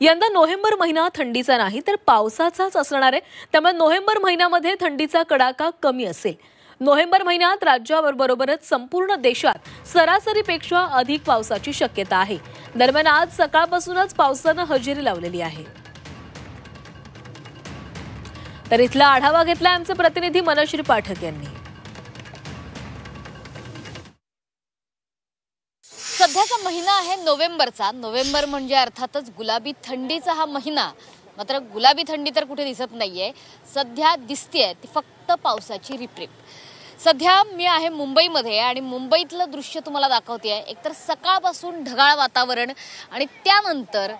यंदा नोव्हेंबर महिना थंडीचा नाही तर पावसाचाच असणार आहे। त्यामुळे नोव्हेंबर महिन्यामध्ये थंडीचा कडाका कमी असेल। नोव्हेंबर महिन्यात राज्याबरोबरच संपूर्ण देशात सरासरीपेक्षा अधिक पावसाची शक्यता आहे। दरम्यान आज सकाळपासूनच पावसाने हजेरी लावलेली आहे। तर इथला आढावा घेतला आमचे प्रतिनिधी मनश्री पाठक यांनी। सध्याचा महिना आहे नोव्हेंबरचा। नोव्हेंबर म्हणजे अर्थातच गुलाबी थंडीचा हा महिना। मात्र गुलाबी थंडी तर कुठे दिसत नाहीये। सध्या दिसतेय ती फक्त पावसाची रिपरिप। सध्या मी आहे मुंबईमध्ये आणि मुंबईतलं दृश्य तुम्हाला दाखवते। एकतर सकाळपासून ढगाळ वातावरण आणि त्यानंतर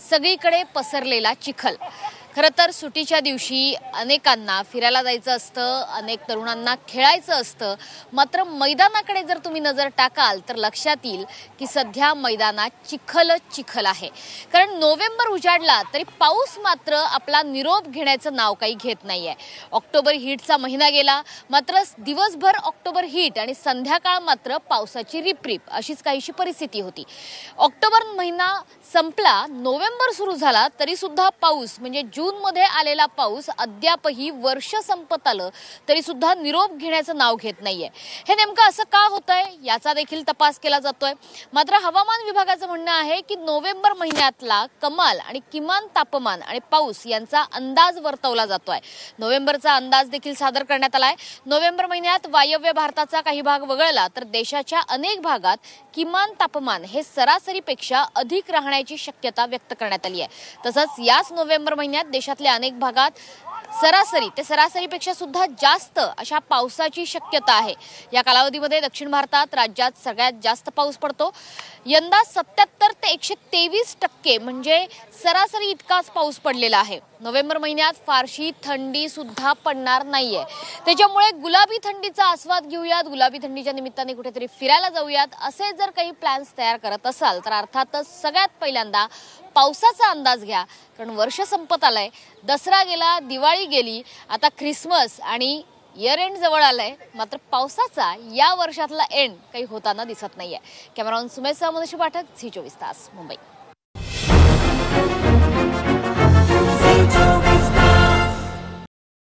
सगळीकडे पसरलेला चिखल। खरं तर सुट्टीच्या दिवशी अनेकांना फिरायला जायचं असतं, अनेक तरुणांना खेळायचं असतं। मात्र मैदानाकडे जर तुम्ही नजर टाकाल तर लक्षात येईल की सध्या मैदानात चिखल आहे। कारण नोव्हेंबर उजाडला तरी पाऊस मात्र आपला निरोप घेण्याचं नाव काही घेत नाहीये। ऑक्टोबर हीटचा महिना गेला, मात्र दिवसभर ऑक्टोबर हीट आणि संध्याकाळ मात्र पावसाची रिपरिप अशीच काहीशी परिस्थिती होती। ऑक्टोबर महिना संपला, नोव्हेंबर सुरू झाला तरी सुद्धा पाऊस म्हणजे जून मध्ये आलेला पाऊस अद्यापही वर्ष संपत आलं तरी सुद्धा निरोप घेण्याचं नाव घेत नाहीये। हे नेमकं असं का होतंय याचा देखील तपास केला जातोय। मात्र हवामान विभागाचं म्हणणं आहे की नोव्हेंबर महिन्यातला कमाल आणि किमान तापमान आणि पाऊस यांचा अंदाज वर्तवला जातोय। नोव्हेंबरचा अंदाज देखील सादर करण्यात आलाय। नोव्हेंबर महिन्यात वायव्य भारताचा काही भाग वगळला तर देशाच्या अनेक भागात किमान तापमान हे सरासरीपेक्षा अधिक राहण्याची शक्यता व्यक्त करण्यात आली आहे। तसंच याच नोव्हेंबर महिन्यात देशातल्या अनेक भागात सरासरी ते सरासरीपेक्षा सुद्धा जास्त अशा पावसाची शक्यता आहे। या कालावधीमध्ये दक्षिण भारतात राज्यात सगळ्यात जास्त पाऊस पडतो। यंदा 77 ते 123% म्हणजे सरासरी इतकाच पाऊस पडलेला आहे। नोव्हेंबर महिन्यात फारशी थंडी सुद्धा पडणार नाहीये। त्याच्यामुळे गुलाबी थंडीचा आस्वाद घेऊयात, गुलाबी थंडीच्या निमित्ताने कुठेतरी फिरायला जाऊयात असे जर काही प्लॅन्स तयार करत असाल तर अर्थातच सगळ्यात पहिल्यांदा पावसाचा अंदाज घ्या। कारण वर्ष संपत आलंय, दसरा गेला, दिवाळी गेली, आता ख्रिसमस आणि इयर एंड जवळ आलाय। मात्र पावसाचा या वर्षातला एंड काही होताना दिसत नाहीये। कॅमेरामन सुमेश सह मनश्री पाठक, झी 24 तास, मुंबई।